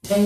My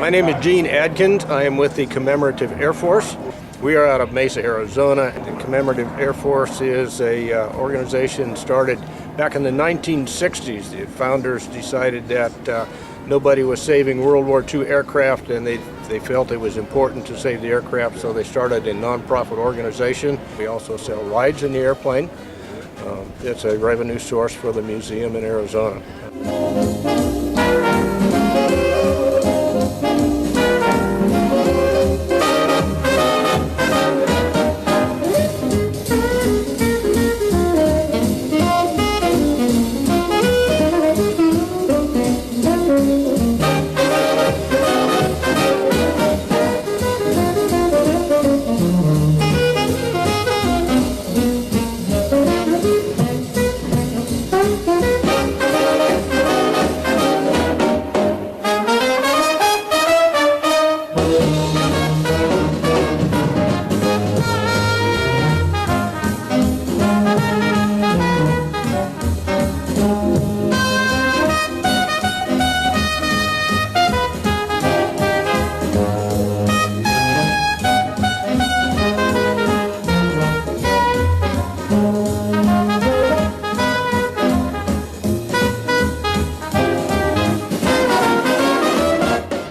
name is Gene Adkins. I am with the Commemorative Air Force. We are out of Mesa, Arizona. The Commemorative Air Force is a organization started back in the 1960s. The founders decided that nobody was saving World War II aircraft, and they felt it was important to save the aircraft, so they started a nonprofit organization. We also sell rides in the airplane. It's a revenue source for the museum in Arizona.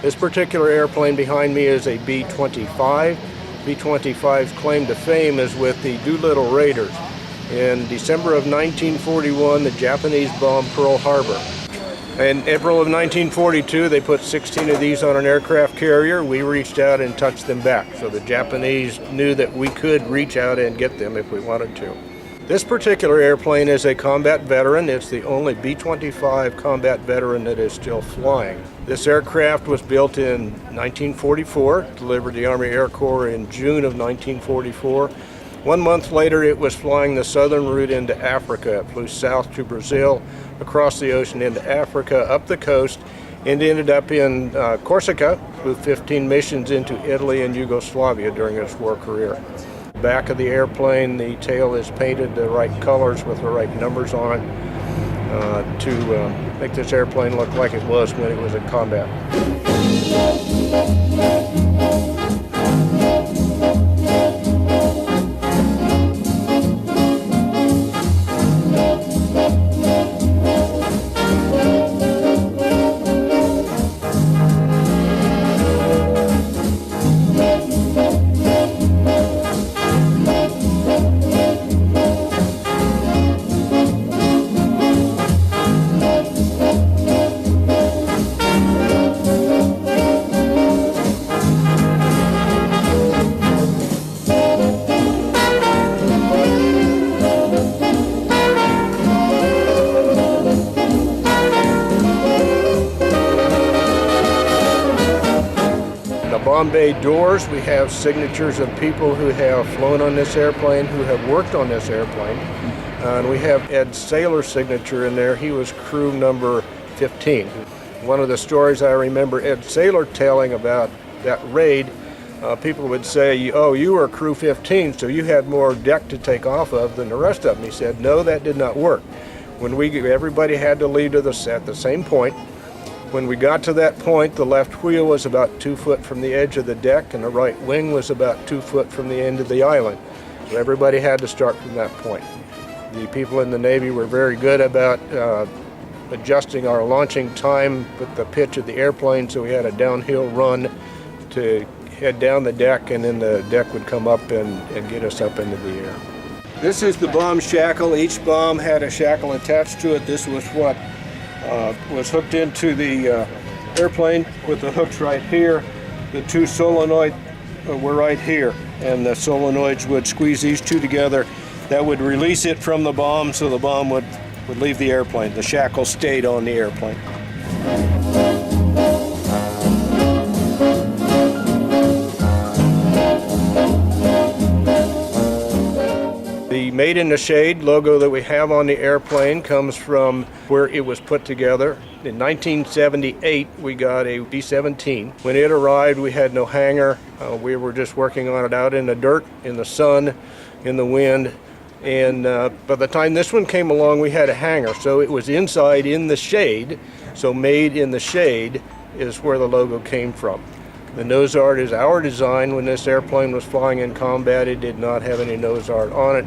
This particular airplane behind me is a B-25. B-25's claim to fame is with the Doolittle Raiders. In December of 1941, the Japanese bombed Pearl Harbor. In April of 1942, they put 16 of these on an aircraft carrier. We reached out and touched them back. So the Japanese knew that we could reach out and get them if we wanted to. This particular airplane is a combat veteran. It's the only B-25 combat veteran that is still flying. This aircraft was built in 1944, delivered to the Army Air Corps in June of 1944. 1 month later, it was flying the southern route into Africa. It flew south to Brazil, across the ocean into Africa, up the coast, and ended up in Corsica, flew 15 missions into Italy and Yugoslavia during his war career. Back of the airplane, the tail is painted the right colors with the right numbers on it to make this airplane look like it was when it was in combat. Bomb bay doors, we have signatures of people who have flown on this airplane, who have worked on this airplane. And we have Ed Saylor's signature in there. He was crew number 15. One of the stories I remember Ed Saylor telling about that raid, people would say, oh, you were crew 15, so you had more deck to take off of than the rest of them. He said, no, that did not work. Everybody had to leave at the same point. When we got to that point, the left wheel was about 2 foot from the edge of the deck, and the right wing was about 2 foot from the end of the island. So everybody had to start from that point. The people in the Navy were very good about adjusting our launching time with the pitch of the airplane, so we had a downhill run to head down the deck, and then the deck would come up and get us up into the air. This is the bomb shackle. Each bomb had a shackle attached to it. This was what was hooked into the airplane with the hooks right here. The two solenoids were right here, and the solenoids would squeeze these two together. That would release it from the bomb, so the bomb would would leave the airplane. The shackle stayed on the airplane. The Made in the Shade logo that we have on the airplane comes from where it was put together. In 1978, we got a B-17. When it arrived, we had no hangar. We were just working on it out in the dirt, in the sun, in the wind. And by the time this one came along, we had a hangar. So it was inside in the shade. So Made in the Shade is where the logo came from. The nose art is our design. When this airplane was flying in combat, it did not have any nose art on it.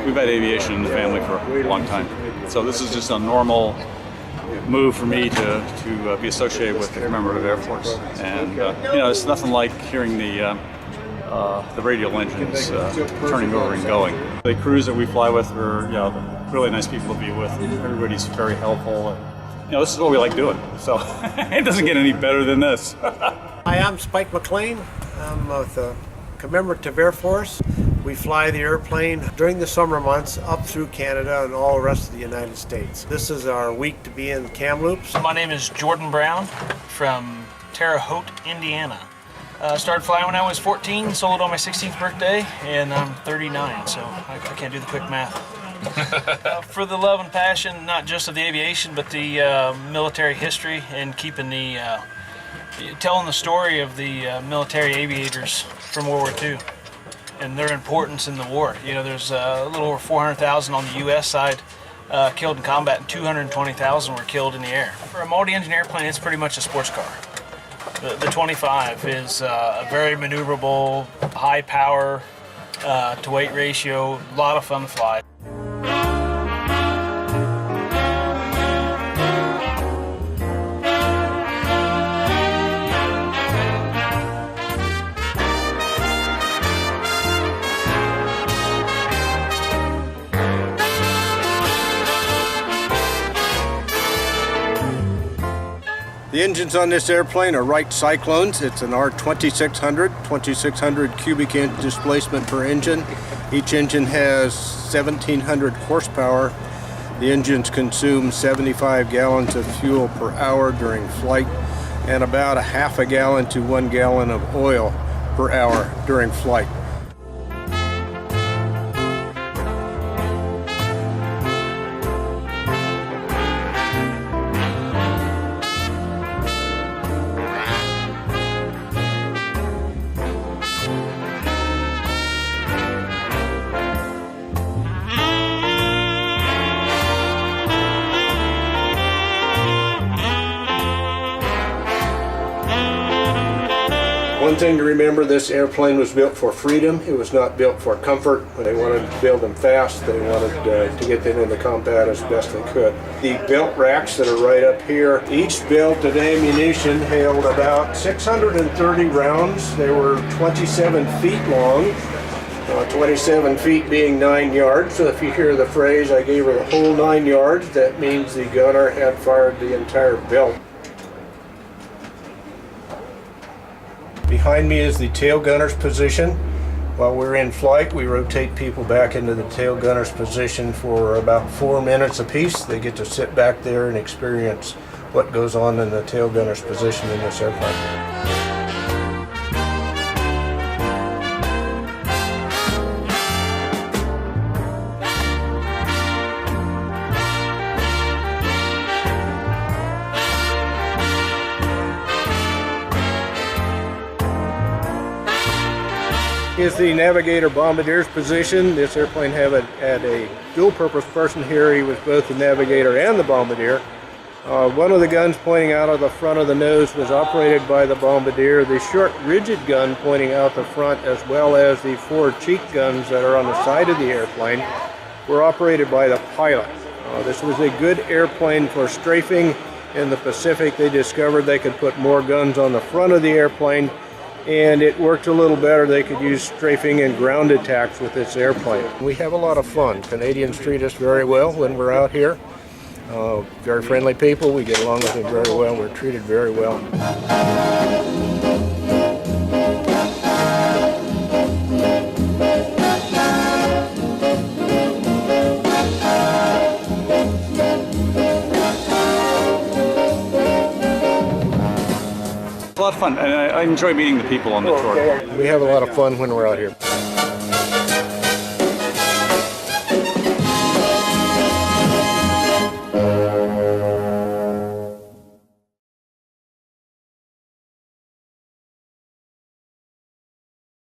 We've had aviation in the family for a long time, so this is just a normal move for me to be associated with the Commemorative Air Force. And it's nothing like hearing the radial engines turning over and going. The crews that we fly with are really nice people to be with. Everybody's very helpful. And, this is what we like doing, so it doesn't get any better than this. Hi, I'm Spike McLean. I'm with the Commemorative Air Force. We fly the airplane during the summer months up through Canada and all the rest of the United States. This is our week to be in Kamloops. My name is Jordan Brown from Terre Haute, Indiana. Started flying when I was 14, sold on my 16th birthday, and I'm 39, so I can't do the quick math. For the love and passion, not just of the aviation, but the military history and keeping telling the story of the military aviators from World War II. And their importance in the war. There's a little over 400,000 on the U.S. side killed in combat, and 220,000 were killed in the air. For a multi-engine airplane, it's pretty much a sports car. The 25 is a very maneuverable, high power to weight ratio, a lot of fun to fly. The engines on this airplane are Wright Cyclones. It's an R2600, 2,600 cubic inch displacement per engine. Each engine has 1,700 horsepower. The engines consume 75 gallons of fuel per hour during flight and about a half a gallon to 1 gallon of oil per hour during flight. One thing to remember, this airplane was built for freedom. It was not built for comfort. When they wanted to build them fast, they wanted to get them into combat as best they could. The belt racks that are right up here, each belt of ammunition held about 630 rounds. They were 27 feet long, 27 feet being 9 yards. So if you hear the phrase, I gave her the whole 9 yards, that means the gunner had fired the entire belt. Behind me is the tail gunner's position. While we're in flight, we rotate people back into the tail gunner's position for about 4 minutes apiece. They get to sit back there and experience what goes on in the tail gunner's position in this airplane. Is the navigator bombardier's position. This airplane had a dual-purpose person here. He was both the navigator and the bombardier. One of the guns pointing out of the front of the nose was operated by the bombardier. The short, rigid gun pointing out the front, as well as the 4 cheek guns that are on the side of the airplane, were operated by the pilot. This was a good airplane for strafing in the Pacific. They discovered they could put more guns on the front of the airplane, and it worked a little better. They could use strafing and ground attacks with this airplane. We have a lot of fun. Canadians treat us very well when we're out here. Very friendly people. We get along with them very well. We're treated very well. A lot of fun, and I enjoy meeting the people on the tour. We have a lot of fun when we're out here.